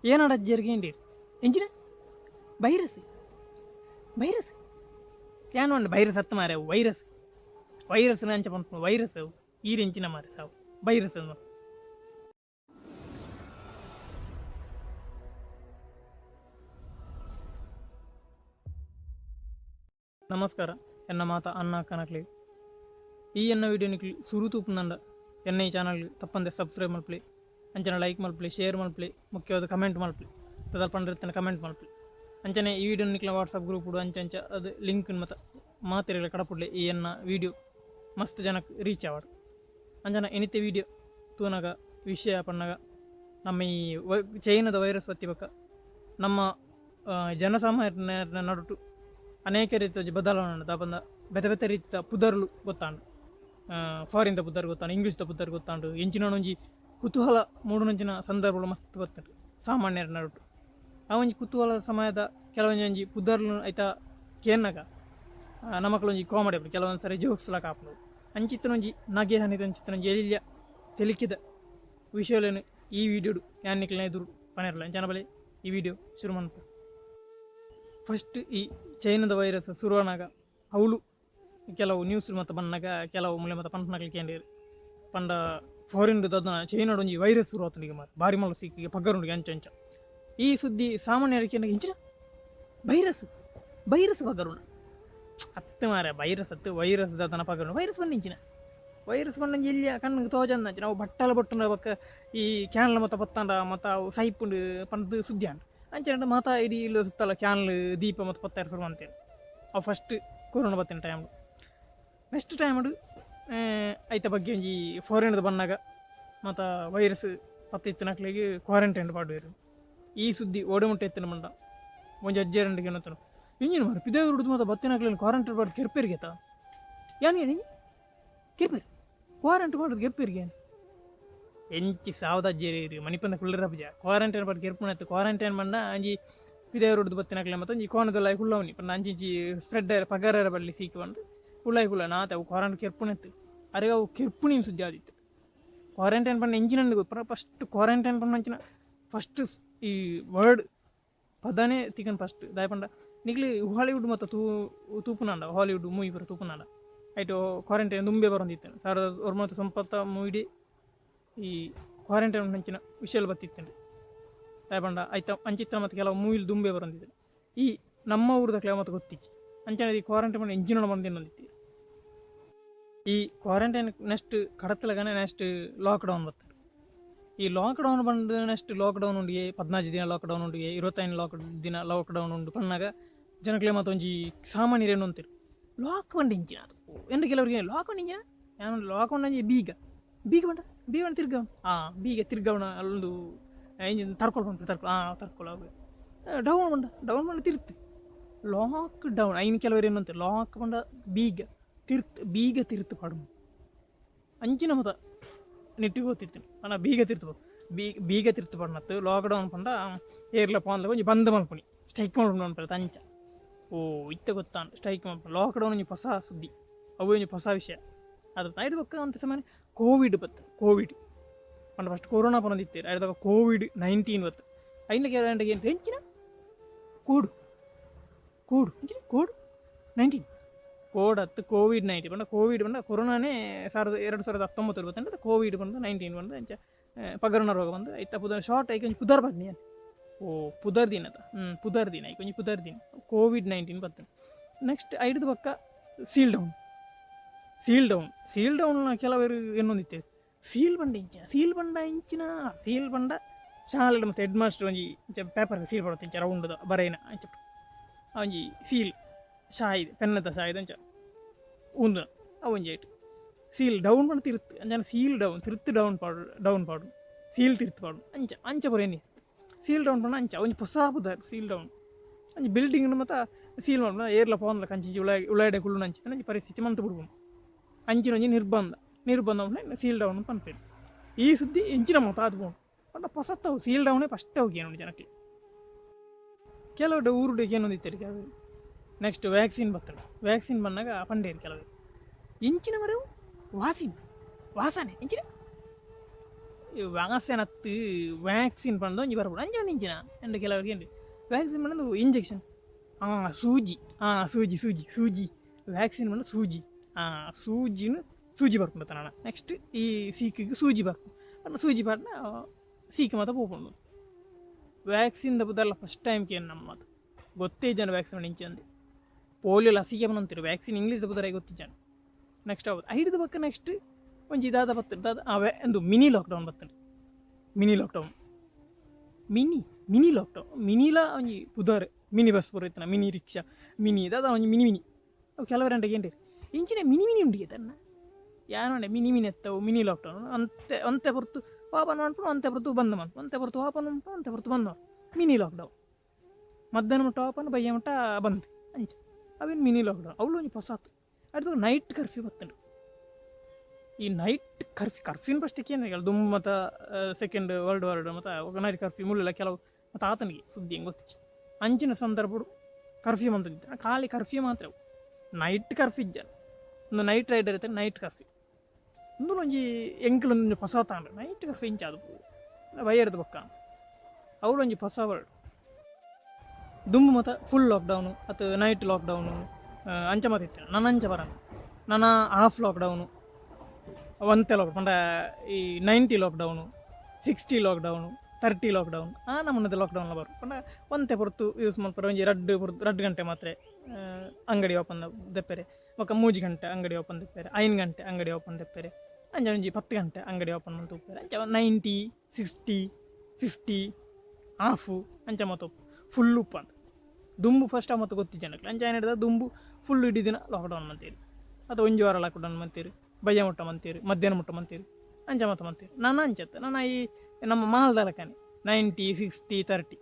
ಏನಾಡ ಜರ್ಗೇಂಡಿ ಎಂಚಿನ virus virus ಏನು ಅಂಡ virus ಹತ್ತು ಮಾರೆ ವೈರಸ್ ವೈರಸ್ ಅಂಚ ಬಂತು ವೈರಸ್ ಈರೆಂಚಿನ ಮಾರೆ ಸಾವು ವೈರಸ್ ಅನ್ನು ನಮಸ್ಕಾರ ಎನ್ನ ಮಾತ ಅನ್ನ ಕನಕ್ಲಿ ಈ ಎನ್ನ ವಿಡಿಯೋನಿಕ್ಲಿ ಸುರು ತೂಪುನಂದ ಎನ್ನ ಈ ಚಾನಲ್ಗೆ ತಪ್ಪಂದೆ ಸಬ್ಸ್ಕ್ರೈಬ್ ಮಲ್ಪಲಿ ಅಂಚನೆ ಲೈಕ್ ಮಲ್ಪಲಿ ಶೇರ್ ಮಲ್ಪಲಿ ಮುಖ್ಯವಾದ ಕಮೆಂಟ್ ಮಲ್ಪಲಿ ತದಲ್ ಪಂಡಿರ್ತಾನೆ ಕಮೆಂಟ್ ಮಲ್ಪಲಿ ಅಂಚನೆ ಈ ವಿಡಿಯೋ ನಿಕ್ಲ ವಾಟ್ಸಪ್ ಗ್ರೂಪ್ ಅಂಚ ಅದು ಲಿಂಕ್ ಮತ್ತು ಮಾತಿರಲಿ ಕಡಪುಡ್ಲಿ ಈ ಎನ್ನ ವಿಡಿಯೋ ಮಸ್ತ್ ಜನಕ್ಕೆ ರೀಚ್ ಆವಾಡು ಅಂಚನ ಎನಿತೆ ವಿಡಿಯೋ ತೂನಾಗ ವಿಷಯ ಪಣ್ಣಾಗ ನಮ್ಮ ಈ ಚೈನಾದ ವೈರಸ್ ಬತ್ತಿ ಬಕ್ಕ ನಮ್ಮ ಜನಸಾಮಾನ್ಯರ ನಡುಟು ಅನೇಕ ರೀತಿಯ ಬದಲಾವಣೆ ದಾಪಂದ ಬೆತೆ ಬೆತೆ ರೀತಿಯ ಪುದರ್ಲು ಗೊತ್ತಾಂಡು ಫಾರಿನ್ದ ಪುದರ್ ಗೊತ್ತಾಂಡು ಇಂಗ್ಲೀಷ್ದ ಪುದರ್ ಗೊತ್ತಾಂಡು ಎಂಚಿನ ಒಂಜಿ ಕುತೂಹಲ ಮೂಡುನಂಚಿನ ಸಂದರ್ಭಗಳು ಮಸ್ತ್ ಬರ್ತದೆ ಸಾಮಾನ್ಯರ ನಡುಟು ಆ ಒಂಜಿ ಕುತೂಹಲ ಸಮಯದ ಕೆಲವೊಂಜಿ ಪುದರ್ಲು ಐತ ಕೇನ್ನಾಗ ನಮಕ್ಲೊಂಜಿ ಕಾಮಿಡಿ ಆಪಡು ಕೆಲವೊಂದು ಸರಿ ಜೋಕ್ಸ್ ಲಾಕ ಆಪಡು ಅಂಚಿತ್ತನೊಂಜಿ ನಗೆ ಹನಿದ ಅಂಚಿತ್ತನೊಂಜಿ ಎಲ್ಲಿಯ ತೆಲಿಕಿದ ವಿಷಯಲೇನು ಈ ವಿಡಿಯೋಡು ಯಾನ್ನಿಕ್ಲನ ಎದುರು ಪನೆರಲ್ಲ ಜನ ಬಲೆ ಈ ವಿಡಿಯೋ ಶುರು ಮಾಡ್ತಾರೆ. ಫಸ್ಟ್ ಈ ಚೈನಾದ ವೈರಸ್ ಶುರುವಾನಾಗ ಅವಳು ಕೆಲವು ನ್ಯೂಸ್ ಮತ್ತು ಬಂದಾಗ ಕೆಲವು ಮೂಲೆ ಮತ್ತು ಪಂಪನಕ್ಲಿಕ್ಕೆ ಪಂಡ ಫಾರಿನ್ ಅದನ್ನ ಚೈನಾಡೊಂಜಿ ವೈರಸ್ ಶುರು ಆತನಿಗೆ ಮಾರು ಭಾರಿ ಮಲ್ಲ ಸಿಕ್ಕಿಗೆ ಪಗ್ಗರುಂಡಿಗೆ ಅಂಚ ಈ ಸುದ್ದಿ ಸಾಮಾನ್ಯರಿಗೆ ಇಂಚಿನ ವೈರಸ್ ವೈರಸ್ ಪಗ್ಗರುಣ ಹತ್ತು ಮಾರ ವೈರಸ್ ಹತ್ತು ವೈರಸ್ ಅದನ್ನ ಪಗ್ಗರುಣ ವೈರಸ್ ಬಂದಿಂಚಿನ ವೈರಸ್ ಬಂದಂಜಿ ಇಲ್ಲಿಯ ಕಣ್ಣಿಗೆ ತೋಜಂದ ಅಂಚಿನ ನಾವು ಬಟ್ಟಲ ಬಟ್ಟು ಬಕ್ಕ ಈ ಕ್ಯಾನ್ಲ ಮತ್ತು ಪತ್ತಾಂಡ ಮತ್ತು ಅವು ಸೈಪುಂಡು ಪಂದು ಸುದ್ದಿ ಅಂಡು ಅಂಚೆ ಮಾತಾ ಇಡೀ ಇಲ್ಲ ಸುತ್ತಲ್ಲ ಕ್ಯಾನ್ಲ್ ದೀಪ ಮತ್ತು ಪತ್ತಾರು ಶುರು ಅಂತೇಳಿ ಅವು ಫಸ್ಟ್ ಕೊರೋನಾ ಬತ್ತಿನ ಟೈಮ್ ನೆಕ್ಸ್ಟ್ ಟೈಮ್ ಐತ ಬಗ್ಗೆ ಒಂಜಿ ಫಾರಿನ್ದು ಬಂದಾಗ ಮತ್ತು ವೈರಸ್ ಪತ್ತಿತ್ತು ನಕ್ಲಿಗೆ ಕ್ವಾರಂಟೈನ್ ಪಾಡುವರು ಈ ಸುದ್ದಿ ಓಡಮುಟ್ಟ ಎತ್ತಿನ ಮಂಡ ಒಂಜಿ ಅಜ್ಜೆರಂಡಿಗೆ ಏನಂತಾನು ಇಂಜಿನ ಮಾರು ಪಿದೇ ಹುಡುದು ಮತ್ತು ಬತ್ತಿನಕ್ಲಿ ಕ್ವಾರಂಟೈನ್ ಪಾಡು ಕೆರ್ಪೇರಿಗೆತ ಏನು ಕೆರ್ಪೇರಿ ಕ್ವಾರಂಟೈನ್ ಮಾಡೋದು ಕೆರ್ಪೇರಿಗೆ ಎಂಚಿ ಸಾವದ ಅಜ್ಜೇರಿ ಮಣಿಪಂದ ಕುಳ್ಳರ ಪೂಜ ಕ್ವಾರಂಟೈನ್ ಪಾಡು ಕೆರ್ಪುಣತ್ತು ಕ್ವಾರಂಟೈನ್ ಬಂದ ಅಂಜಿ ಪಿದೇ ಹುಡುದು ಬತ್ತಿನಕ್ಲೆ ಮತ್ತು ಒಂಜಿ ಕೋಣದಲ್ಲ ಕುಳ್ಳವನಿ ಪಂಡ ಅಂಚಿ ಸ್ಪ್ರೆಡ್ ಪಗಾರ ಬರಲಿ ಸೀಕು ಬಂದು ಕುಳ್ಳಾಯಿ ಕುಳ್ಳ ನಾತ ಅವು ಕ್ವಾರಂಟೈನ್ ಕೆರ್ಪುಣತ್ತು ಅರೆ ಅವು ಕೆರ್ಪುಣಿನ ಸುದ್ದಿ ಆದಿತ್ತು ಕ್ವಾರಂಟೈನ್ ಪಂಡ ಎಂಜಿನ ಗೊತ್ತ ಫಸ್ಟ್ ಕ್ವಾರಂಟೈನ್ ಪಂಡ ಅಂಚಿನ ಫಸ್ಟ್ ಈ ವರ್ಡ್ ಪದನೇ ತಿಕನ್ ಫಸ್ಟ್ ದಾಯ ಪಂಡ ನಿಗ್ಲಿ ಹಾಲಿವುಡ್ ಮತ್ತು ತೂಪುನಾಂಡ ಹಾಲಿವುಡ್ ಮೂವಿ ಬರೋ ತೂಪುನಾಂಡ ಆಯಿತು ಕ್ವಾರಂಟೈನ್ ದುಂಬೆ ಬರೋಂದಿತ್ತೇನೆ 1990 ಮೂವಿಡಿ ಈ ಕ್ವಾರಂಟೈನ್ ಹಂಚಿನ ವಿಷಯ ಬತ್ತಿತ್ತೇನೆ ದಾಯ ಪಂಡ ಆಯ್ತು ಅಂಚಿತ್ತ ಮತ್ತು ಕೆಲವು ಮೂವಿಲಿ ದುಂಬೆ ಬರೋಂದಿದ್ದೆ ಈ ನಮ್ಮ ಊರದ ಕೆಲವು ಮತ್ತು ಗೊತ್ತಿಚ್ಚಿ ಅಂಚನೆ ಈ ಕ್ವಾರಂಟೈನ್ ಪಂಡ ಎಂಜಿನ ಬಂದಿನ್ನೊಂದಿತ್ತು ಈ ಕ್ವಾರಂಟೈನ್ ನೆಕ್ಸ್ಟ್ ಕಡತಲಗನೆ ನೆಕ್ಸ್ಟ್ ಲಾಕ್ಡೌನ್ ಬರ್ತದೆ ಈ ಲಾಕ್ಡೌನ್ ಬಂದು ನೆಕ್ಸ್ಟ್ ಲಾಕ್ಡೌನ್ ಉಂಡಿಗೆ 14 ದಿನ ಲಾಕ್ಡೌನ್ ಉಂಡಿಗೆ 25 ದಿನ ಲಾಕ್ಡೌನ್ ಉಂಡು ಪನ್ನಾಗ ಜನಕ್ಲೆ ಮತ್ತೊಂಜಿ ಸಾಮಾನ್ಯರೇನು ಅಂತೀರು ಲಾಕ್ ಬಂಡು ಇಂಚಿನ ಅದು ಎಂದು ಕೆಲವರಿಗೆ ಲಾಕ್ ಬಂಡು ಇಂಚಿನ ಏನು ಲಾಕ್ ಬಂದು ಬೀಗ ಬಂಡ ತಿರ್ಗವಣ ಬೀಗ ತಿರ್ಗವಣ ಅಲ್ಲೊಂದು ಇಂಜಿನ್ ತರ್ಕೊಳ್ಕೊಂಡು ತರ್ಕೊಳ್ಳೋ ಡೌನ್ ಬಂಡ ತಿರ್ತು ಲಾಕ್ ಡೌನ್ ಐನು ಕೆಲವರು ಏನು ಅಂತಾರೆ ಲಾಕ್ ಬಂಡ ಬೀಗ ತಿರ್ತು ಪಾಡು ಅಂಚಿನ ಮತ ನೆಟ್ಟಿಗೆ ಗೊತ್ತಿರ್ತೀನಿ ಅಣ್ಣ ಬೀಗ ತಿರ್ತು ಬೀಗ ತಿರ್ತು ಪಡ್ನತ್ತು ಲಾಕ್ಡೌನ್ ಪಂಡ ಏರ್ಲ ಪೋನ್ಲ ಕೊಂಚ ಬಂದ್ ಮಲ್ಪುನಿ ಸ್ಟ್ರೈಕ್ ಮಾಡ್ಕೊಂಡು ಅನ್ಪಡ್ತು ಅಂಚ ಓ ಇತ್ತ ಗೊತ್ತಾಂಡು ಸ್ಟ್ರೈಕ್ ಮಾಡ್ಕೊಂಡು ಲಾಕ್ಡೌನ್ ಒಂಜಿ ಹೊಸ ಸುದ್ದಿ ಅವು ಒಂಜಿ ಹೊಸ ವಿಷಯ ಅದು ಐದು ಪಕ್ಕ ಅಂತ ಸಮಯ ಕೋವಿಡ್ ಬತ್ತು ಕೋವಿಡ್ ಪಂಡ ಫಸ್ಟ್ ಕೊರೋನಾ ಪನದಿತ್ತೇರು ಐದಾಗ COVID-19 ಬತ್ತು ಐನ ಗ್ಯಾರಂಟಿಗೆ ಏನು ಹೆಂಚಿನ ಕೋಡು 19 ಕೋಡ್ ಹತ್ತು COVID-19 ಬಂದ ಕೋವಿಡ್ ಬಂದ ಕೊರೋನಾನೇ 2019 ಬರ್ತಂಡ ಕೋವಿಡ್ ಬಂದು 19 ಬಂದು ಅಂಚೆ ಪಗರನ ರೋಗ ಬಂದು ಐತ ಶಾರ್ಟ್ ಐಕೊಂಜಿ ಪುದರ್ ಬನ್ನಿ ಅಂತ ಓ ಪುದರ್ ದಿನ ಪುದರ್ ದಿನ ಐಕೊಂಜಿ ಪುದರ್ ದಿನ COVID-19 ಬರ್ತದೆ ನೆಕ್ಸ್ಟ್ ಐದು ಪಕ್ಕ ಸೀಲ್ ಡೌನ್ ಕೆಲವರು ಏನೊಂದಿತ್ತೇವೆ ಸೀಲ್ ಬಂಡ ಶಾಲೆ ಮತ್ತು ಹೆಡ್ ಮಾಸ್ಟರ್ ಒಂಜಿ ಪೇಪರ್ಗೆ ಸೀಲ್ ಬರುತ್ತೆ ಇಂಚ ರೌಂಡದ ಬರೇನ ಅಂಚ ಒಂಜಿ ಸೀಲ್ ಶಾಯಿದೆ ಪೆನ್ನದ ಶಾಯಿದ ಅಂಚ ಉಂದು ಅವಂಜಿ ಐಟು ಸೀಲ್ ಡೌನ್ ಪಂಡ ತಿರುತ್ತು ಅಂಚನ ಸೀಲ್ ಡೌನ್ ಪಾಡು ಸೀಲ್ ತಿರ್ತು ಪಾಡು ಅಂಚ ಬರೇನಿ ಸೀಲ್ ಡೌನ್ ಪಂಡ ಅಂಚ ಒಂಜಿ ಹೊಸ ಪುದರ್ ಸೀಲ್ ಡೌನ್ ಅಂಚಿ ಬಿಲ್ಡಿಂಗ್ ಮತ್ತು ಸೀಲ್ ಮಾಡ್ಬೋದು ಏರ್ಲ ಪೋನ್ಲ ಕಂಚಿ ಉಳ್ಳಾಡೆ ಕುಳ್ಳು ಅಂಚಿನ ಅಂಚಿ ಪರಿಸ್ಥಿತಿ ಮಂತು ಬಿಡ್ಬೋದು ಅಂಚಿನ ಒಂಜಿ ನಿರ್ಬಂಧ ಉಂಟು ಸೀಲ್ ಡೌನ್ ಪಂಪೇರು ಈ ಸುದ್ದಿ ಎಂಚಿನ ಮತ ಆದ್ಬೋದು ಪಂಡ ಹೊಸತ್ತವು ಸೀಲ್ ಡೌನೇ ಫಸ್ಟ್ ಹೋಗಿ ಏನೋ ಜನಕ್ಕೆ ಕೆಲವು ಊರುಡಿಗೆ ಏನೊಂದಿತ್ತು ಕೆಲವು ನೆಕ್ಸ್ಟ್ ವ್ಯಾಕ್ಸಿನ್ ಬರ್ತದೆ ವ್ಯಾಕ್ಸಿನ್ ಬಂದಾಗ ಪಂಡೇರು ಕೆಲವರು ಇಂಚಿನ ಮರವು ವಾಸನೆ ಇಂಚಿನ ವ್ಯಾಸನತ್ತು ವ್ಯಾಕ್ಸಿನ್ ಪಂದು ಒಂಜಿ ಬರ್ಬೋದು ಅಂಚ ನಿಂಚಿನ ಎಂಡ ಕೆಲವರಿಗೆ ಉಂಡು ವ್ಯಾಕ್ಸಿನ್ ಪಂದು ಇಂಜೆಕ್ಷನ್ ಸೂಜಿ ಸೂಜಿ ಸೂಜಿ ಸೂಜಿ ವ್ಯಾಕ್ಸಿನ್ ಪಂದು ಸೂಜಿ ಸೂಜಿನ ಸೂಜಿ ಬರ್ಕೊಂಡು ನಾನು ನೆಕ್ಸ್ಟ್ ಈ ಸೀಕಿಗೆ ಸೂಜಿ ಬರ್ಕೊಂಡು ಸೂಜಿ ಪಾಡ್ನ ಸೀಕ್ ಮಾತ್ರ ಹೋಗ್ಕೊಂಡು ವ್ಯಾಕ್ಸಿನ್ದ ಬುದಲ್ಲ ಫಸ್ಟ್ ಟೈಮ್ಗೆ ಏನು ನಮ್ಮ ಮಾತು ಗೊತ್ತೇ ಜನ ವ್ಯಾಕ್ಸಿನ್ ಇಂಚೆ ಅಂದೆ ಪೋಲಿಯೋ ಲಸಿಕೆ ಬಂತಿರು ವ್ಯಾಕ್ಸಿನ್ ಇಂಗ್ಲೀಷ್ದ ಬುದರಾಗಿ ಗೊತ್ತಿದ್ದಾನೆ ನೆಕ್ಸ್ಟ್ ಹೌದು ಐದು ಪಕ್ಕ ನೆಕ್ಸ್ಟ್ ಒಂಜಿ ಇದಾದ ಬರ್ತದೆ ದಾದ ಅವೇ ಒಂದು ಮಿನಿ ಲಾಕ್ಡೌನ್ ಬರ್ತದೆ ಮಿನಿ ಲಾಕ್ಡೌನ್ ಮಿನಿ ಲಾಕ್ಡೌನ್ ಮಿನಿಲ ಒಂಜಿ ಪುದರ್ ಮಿನಿ ಬಸ್ ಬರೋಯ್ತಾನ ಮಿನಿ ರಿಕ್ಷಾ ಮಿನಿ ದಾದ ಒಂಜಿ ಮಿನಿ ಅವು ಕೆಲವರು ಗಂಟೆಗೆ ಏನ್ರಿ ಇಂಚಿನ ಮಿನಿ ಉಂಡಿಗೆ ತನ್ನ ಯಾನು ಮಿನಿ ಎತ್ತವು ಮಿನಿ ಲಾಕ್ಡೌನ್ ಅಂತೆ ಹೊರತು ವಾಪನ ಮಾಡ್ಕೊಂಡು ಅಂತೆ ಹೊರತು ಬಂದ್ ಮಾಡ್ಕೊಂಡು ಅಂತೆ ಹೊರತು ವಾಪನ ಉಂಟು ಅಂತೆ ಹೊರತು ಬಂದ್ ಮಾಡಿ ಮಿನಿ ಲಾಕ್ಡೌನ್ ಮಧ್ಯಾಹ್ನ ಮಟ್ಟ ವಾಪನ ಬಯ್ಯ ಮಟ್ಟ ಬಂದು ಅಂಚೆ ಅವೇನು ಮಿನಿ ಲಾಕ್ಡೌನ್ ಅವಳು ಒಂಜಿ ಹೊಸಾತು ಅದು ನೈಟ್ ಕರ್ಫ್ಯೂ ಬರ್ತಂಡು ಈ ನೈಟ್ ಕರ್ಫ್ಯೂನ್ ಫಸ್ಟಿಗೆ ಏನು ಹೇಳಿ ದುಂಬು ಮತ್ತು ಸೆಕೆಂಡ್ ವರ್ಲ್ಡ್ ವಾರ್ ಮತ್ತು ನೈಟ್ ಕರ್ಫ್ಯೂ ಮುಳ್ಳಿಲ್ಲ ಕೆಲವು ಮತ್ತು ಆತನಿಗೆ ಸುದ್ದಿ ಹೆಂಗೆ ಗೊತ್ತಿಚ್ಚು ಅಂಚಿನ ಸಂದರ್ಭ ಕರ್ಫ್ಯೂ ಅಂತಂದಿದ್ದೆ ಖಾಲಿ ಕರ್ಫ್ಯೂ ಮಾತ್ರ ನೈಟ್ ಕರ್ಫ್ಯೂ ಇಜ್ಜ ಒಂದು ನೈಟ್ ರೈಡರ್ ಇರ್ತಾರೆ ನೈಟ್ ಕರ್ಫ್ಯೂ ಒಂದು ಒಂಜಿ ಎಂಕ್ಲೊಂದು ಹೊಸ ತಾಂಡ್ರೆ ನೈಟ್ ಕರ್ಫ್ಯೂ ಇಂಚ ಅದು ಬಯ್ಯಡ್ದು ಪಕ್ಕ ಅವಳು ಒಂಜಿ ಹೊಸ ವರ್ಡ್ ದುಂಬು ಮತ್ತು ಫುಲ್ ಲಾಕ್ಡೌನು ಮತ್ತು ನೈಟ್ ಲಾಕ್ಡೌನು ಅಂಚ ಮಾತು ಇರ್ತೇನೆ ನಾನು ಅಂಚ ಬರೋಣ ನಾನು ಹಾಫ್ ಲಾಕ್ಡೌನು ಒಂತೆ ಪಂಡ ಈ 90 ಲಾಕ್ಡೌನು 60 ಲಾಕ್ಡೌನು 30 ಲಾಕ್ಡೌನ್ ನಮ್ಮನ್ನದ ಲಾಕ್ಡೌನ್ಲ ಬರು ಪಂಡ ಒಂತೆ ಹೊರತು ಯೂಸ್ ಮಾಡ್ತಾರೆ ಒಂಜಿ ರಡ್ಡು ಗಂಟೆ ಮಾತ್ರ ಅಂಗಡಿ ಓಪನ್ ದೆಪ್ಪರೆ ಒಕ್ಕ 3 ಗಂಟೆ ಅಂಗಡಿ ಓಪನ್ ದೆಪ್ಪರೆ 5 ಗಂಟೆ ಅಂಗಡಿ ಓಪನ್ ದೆಪ್ಪರೆ ಅಂಚ ಒಂಜಿ 10 ಗಂಟೆ ಅಂಗಡಿ ಓಪನ್ ಮಂತ್ ಉಪ್ಪರೆ ಅಂಚ 90 60 50 ಹಾಫು ಅಂಚ ಮತ್ತು ಫುಲ್ ಉಪ್ಪು ಅಂತ ದುಂಬು ಫಸ್ಟ್ ಮತ್ತು ಗೊತ್ತಿದ್ದ ಜನಕ್ಕೆ ಅಂಚ ಏನು ಹಿಡಿದ ದುಂಬು ಫುಲ್ ಇಡೀ ದಿನ ಲಾಕ್ಡೌನ್ ಮಂತೀರಿ ಅಥವಾ ಒಂಜಿ ವಾರ ಲಾಕ್ಡೌನ್ ಮಂತೀರಿ ಬಯ್ಯ ಮುಟ್ಟ ಮಂತೀರಿ ಮಧ್ಯಾಹ್ನ ಮುಟ್ಟ ಮಂತೀರಿ ಅಂಚ ಮತ್ತು ಮಂತೀರಿ ನಾನು ಅಂಚತ್ತೆ ನಾನು ಈ ನಮ್ಮ ಮಾಲ್ದಲಕನೆ 90 60 30